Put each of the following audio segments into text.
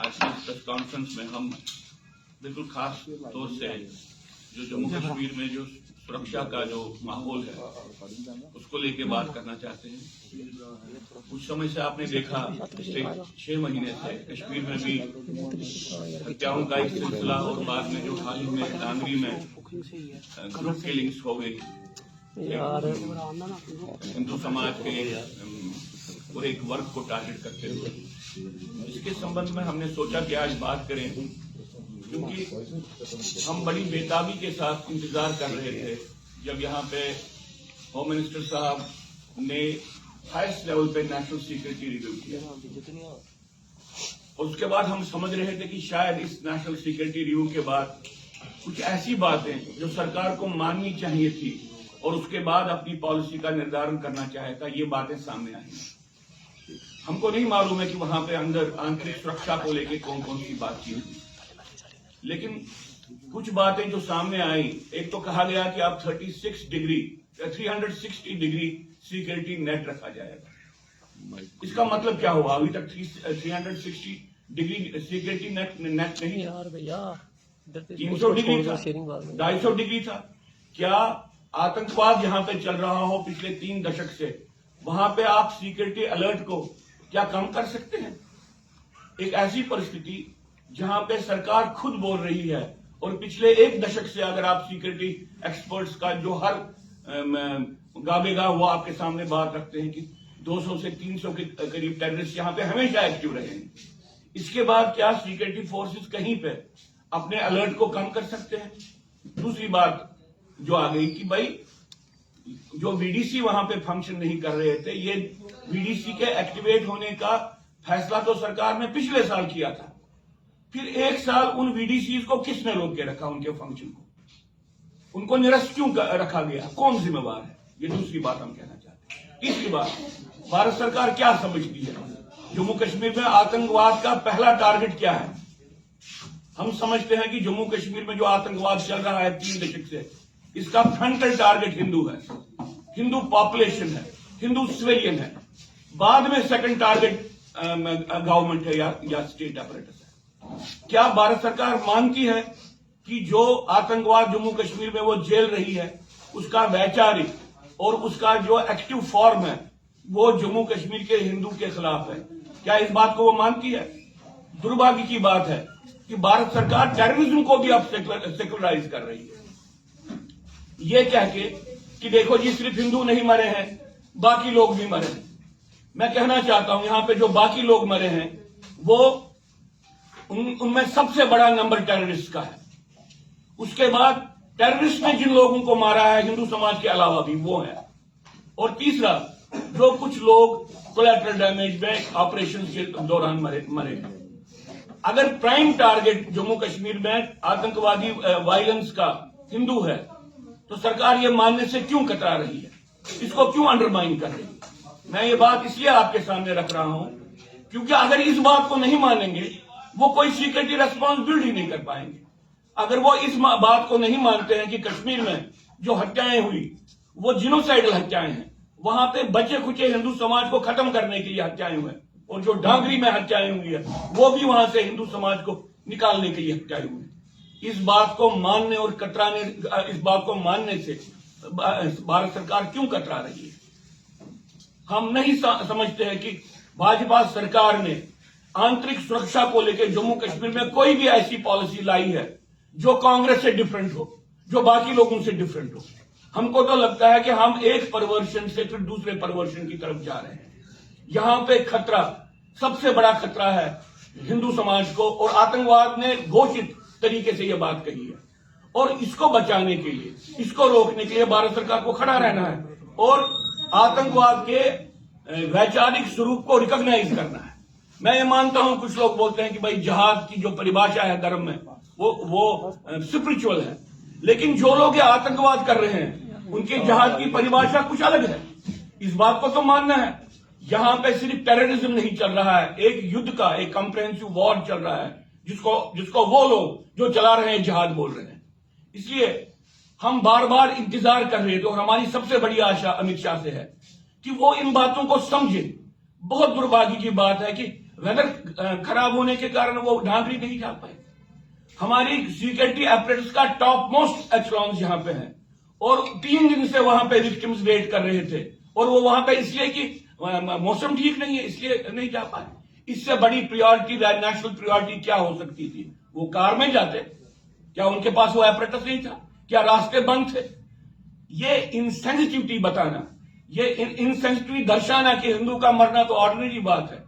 आज की press conference में हम बिल्कुल खास तौर से जो जम्मू कश्मीर में जो सुरक्षा का जो माहौल है उसको लेके बात करना चाहते हैं। कुछ समय से आपने देखा पिछले 6 महीने से कश्मीर में भी हत्याओं का एक सिलसिला और बाद में जो हाल ही में डांगरी में ग्रुप किलिंग्स हो गई हिंदू समाज के पूरे एक वर्ग को टारगेट करते हुए, इसके संबंध में हमने सोचा कि आज बात करें, क्योंकि हम बड़ी बेताबी के साथ इंतजार कर रहे थे जब यहाँ पे होम मिनिस्टर साहब ने हाईएस्ट लेवल पे नेशनल सिक्योरिटी रिव्यू किया। और उसके बाद हम समझ रहे थे कि शायद इस नेशनल सिक्योरिटी रिव्यू के बाद कुछ ऐसी बातें जो सरकार को माननी चाहिए थी और उसके बाद अपनी पॉलिसी का निर्धारण करना चाहे था, ये बातें सामने आई। हमको नहीं मालूम है कि वहां पे अंदर आंतरिक सुरक्षा को लेकर कौन कौन सी बातचीत हुई, लेकिन कुछ बातें जो सामने आई, एक तो कहा गया कि अब 360 डिग्री सिक्योरिटी नेट रखा जाएगा। इसका मतलब क्या हुआ? अभी तक 360 डिग्री सिक्योरिटी नेट नहीं, 300 डिग्री था, 250 डिग्री था। क्या आतंकवाद जहां पे चल रहा हो पिछले 3 दशक से, वहां पे आप सिक्योरिटी अलर्ट को क्या कम कर सकते हैं? एक ऐसी परिस्थिति जहां पे सरकार खुद बोल रही है और पिछले 1 दशक से अगर आप सिक्योरिटी एक्सपर्ट्स का जो हर गाबेगा वो आपके सामने बात रखते हैं कि 200 से 300 के करीब टेररिस्ट यहां पे हमेशा एक्टिव रहेंगे, इसके बाद क्या सिक्योरिटी फोर्सेस कहीं पे अपने अलर्ट को कम कर सकते हैं? दूसरी बात जो आ गई कि भाई जो वीडीसी वहां पे फंक्शन नहीं कर रहे थे, ये वीडीसी के एक्टिवेट होने का फैसला तो सरकार ने पिछले साल किया था, फिर 1 साल उन वीडीसी को किसने रोक के रखा? उनके फंक्शन को उनको निरस्त क्यों रखा गया? कौन जिम्मेवार है? ये दूसरी बात हम कहना चाहते हैं। तीसरी बात, भारत सरकार क्या समझती है? जम्मू कश्मीर में आतंकवाद का पहला टारगेट क्या है? हम समझते हैं कि जम्मू कश्मीर में जो आतंकवाद चल रहा है 3 दशक से, इसका फ्रंटल टारगेट हिंदू है, हिंदू पॉपुलेशन है, हिंदू सिविलियन है। बाद में सेकंड टारगेट गवर्नमेंट है या स्टेट अपरेटस है। क्या भारत सरकार मानती है कि जो आतंकवाद जम्मू कश्मीर में वो झेल रही है, उसका वैचारिक और उसका जो एक्टिव फॉर्म है वो जम्मू कश्मीर के हिंदू के खिलाफ है? क्या इस बात को वो मानती है? दुर्भाग्य की बात है कि भारत सरकार टेररिज्म को भी अब सेकुलराइज कर रही है, ये कह के कि देखो जी सिर्फ हिंदू नहीं मरे हैं, बाकी लोग भी मरे हैं। मैं कहना चाहता हूं यहां पे जो बाकी लोग मरे हैं वो उनमें सबसे बड़ा नंबर टेररिस्ट का है। उसके बाद टेररिस्ट ने जिन लोगों को मारा है हिंदू समाज के अलावा भी वो है। और तीसरा, जो कुछ लोग कोलैटरल डैमेज में ऑपरेशन के दौरान मरे हैं। अगर प्राइम टारगेट जम्मू कश्मीर में आतंकवादी वायलेंस का हिंदू है तो सरकार ये मानने से क्यों कतरा रही है? इसको क्यों अंडरमाइन कर रही है? मैं ये बात इसलिए आपके सामने रख रहा हूं क्योंकि अगर इस बात को नहीं मानेंगे वो कोई सिक्योरिटी रेस्पॉन्सिबिलिटी नहीं कर पाएंगे। अगर वो इस बात को नहीं मानते हैं कि कश्मीर में जो हत्याएं हुई वो जिनोसाइडल हत्याएं हैं, वहां पे बचे खुचे हिंदू समाज को खत्म करने के लिए हत्याएं हुए, और जो डांगरी में हत्याएं हुई है वो भी वहां से हिंदू समाज को निकालने के लिए हत्याएं हुई। इस बात को मानने और कतराने, इस बात को मानने से भारत सरकार क्यों कतरा रही है? हम नहीं समझते हैं कि भाजपा सरकार ने आंतरिक सुरक्षा को लेकर जम्मू कश्मीर में कोई भी ऐसी पॉलिसी लाई है जो कांग्रेस से डिफरेंट हो, जो बाकी लोगों से डिफरेंट हो। हमको तो लगता है कि हम एक परवर्शन से फिर दूसरे परवर्शन की तरफ जा रहे हैं। यहां पे खतरा, सबसे बड़ा खतरा है हिंदू समाज को, और आतंकवाद ने घोषित तरीके से यह बात कही है। और इसको बचाने के लिए, इसको रोकने के लिए भारत सरकार को खड़ा रहना है और आतंकवाद के वैचारिक स्वरूप को रिकॉग्नाइज करना है। मैं ये मानता हूं, कुछ लोग बोलते हैं कि भाई जिहाद की जो परिभाषा है धर्म में वो स्पिरिचुअल है, लेकिन जो लोग ये आतंकवाद कर रहे हैं उनके जिहाद की परिभाषा कुछ अलग है। इस बात को तो मानना है। यहां पे सिर्फ टेररिज्म नहीं चल रहा है, एक युद्ध का, एक कॉम्प्रिहेंसिव वॉर चल रहा है जिसको वो लोग जो चला रहे हैं जिहाद बोल रहे हैं। इसलिए हम बार बार इंतजार कर रहे थे और हमारी सबसे बड़ी आशा अमित शाह से है कि वो इन बातों को समझे। बहुत दुर्भाग्य की बात है कि वेदर खराब होने के कारण वो डांगरी नहीं जा पाए। हमारी सिक्योरिटी एपरेटस का टॉप मोस्ट एचलॉन्स यहाँ पे है और 3 दिन से वहां पे विक्टिम्स वेट कर रहे थे और वो वहां पे इसलिए कि मौसम ठीक नहीं है इसलिए नहीं जा पाए। इससे बड़ी प्रायोरिटी, नेशनल प्रायोरिटी क्या हो सकती थी? वो कार में जाते, क्या उनके पास वो एपरेटस नहीं था? क्या रास्ते बंद थे? ये इनसेंसिटिविटी बताना, ये इनसेंसिटिविटी दर्शाना कि हिंदू का मरना तो ऑर्डिनरी बात है,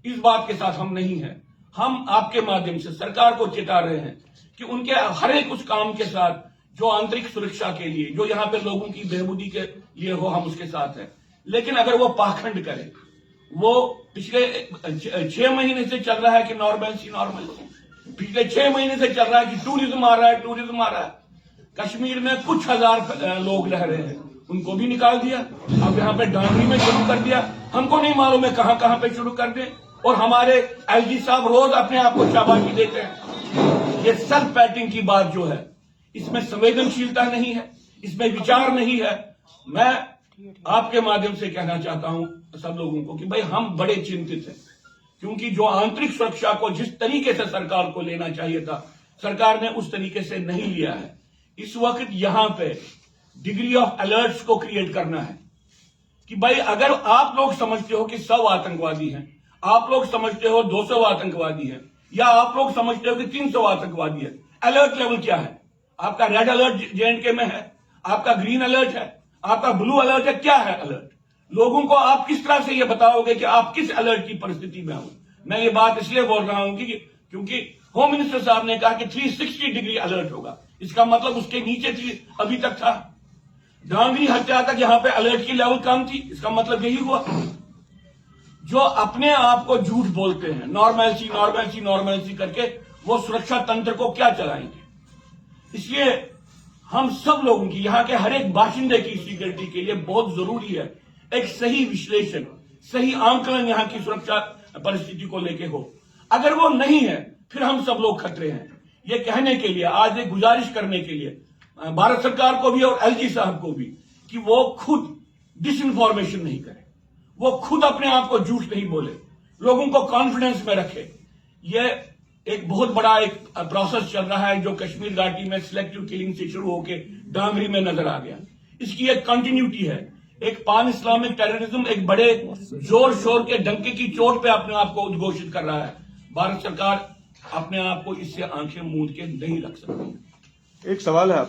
इस बात के साथ हम नहीं है। हम आपके माध्यम से सरकार को चेता रहे हैं कि उनके हर एक उस काम के साथ जो आंतरिक सुरक्षा के लिए, जो यहाँ पे लोगों की बेहबूदी के लिए हो, हम उसके साथ हैं। लेकिन अगर वो पाखंड करे, वो पिछले 6 महीने से चल रहा है कि नॉर्मल, पिछले 6 महीने से चल रहा है कि टूरिज्म आ रहा है। कश्मीर में कुछ हजार लोग रह रहे हैं, उनको भी निकाल दिया। अब यहाँ पे डांगरी में शुरू कर दिया, हमको नहीं मालूम है कहां पे शुरू कर दें। और हमारे एलजी साहब रोज अपने आप को शाबाशी देते हैं। ये सेल्फ पैटिंग की बात जो है, इसमें संवेदनशीलता नहीं है, इसमें विचार नहीं है। मैं आपके माध्यम से कहना चाहता हूं सब लोगों को कि भाई हम बड़े चिंतित हैं, क्योंकि जो आंतरिक सुरक्षा को जिस तरीके से सरकार को लेना चाहिए था, सरकार ने उस तरीके से नहीं लिया है। इस वक्त यहां पे डिग्री ऑफ अलर्ट्स को क्रिएट करना है कि भाई अगर आप लोग समझते हो कि 100 आतंकवादी हैं, आप लोग समझते हो 200 आतंकवादी हैं, या आप लोग समझते हो कि 300 आतंकवादी है, अलर्ट लेवल क्या है? आपका रेड अलर्ट जेएंडके में है, आपका ग्रीन अलर्ट है, आपका ब्लू अलर्ट है, क्या है अलर्ट? लोगों को आप किस तरह से ये बताओगे कि आप किस अलर्ट की परिस्थिति में हो? मैं ये बात इसलिए बोल रहा हूं कि क्योंकि होम मिनिस्टर साहब ने कहा कि 360 डिग्री अलर्ट होगा, इसका मतलब उसके नीचे थी अभी तक था। डांगरी हत्या तक यहां पे अलर्ट की लेवल कम थी, इसका मतलब यही हुआ। जो अपने आप को झूठ बोलते हैं, नॉर्मल सी करके, वो सुरक्षा तंत्र को क्या चलाएंगे? इसलिए हम सब लोगों की, यहाँ के हर एक बाशिंदे की सिक्योरिटी के लिए बहुत जरूरी है एक सही विश्लेषण, सही आंकलन यहाँ की सुरक्षा परिस्थिति को लेके हो। अगर वो नहीं है, फिर हम सब लोग खतरे हैं। ये कहने के लिए, आज एक गुजारिश करने के लिए भारत सरकार को भी और एलजी साहब को भी कि वो खुद डिसइंफॉर्मेशन नहीं करे, वो खुद अपने आप को झूठ नहीं बोले, लोगों को कॉन्फिडेंस में रखे। ये एक बहुत बड़ा एक प्रोसेस चल रहा है जो कश्मीर घाटी में सिलेक्टिव किलिंग से शुरू होकर डांगरी में नजर आ गया। इसकी एक कंटिन्यूटी है। एक पान इस्लामिक टेररिज्म एक बड़े जोर शोर के डंके की चोट पे अपने आप को उद्घोषित कर रहा है। भारत सरकार अपने आप को इससे आंखें मूंद के नहीं रख सकती। एक सवाल है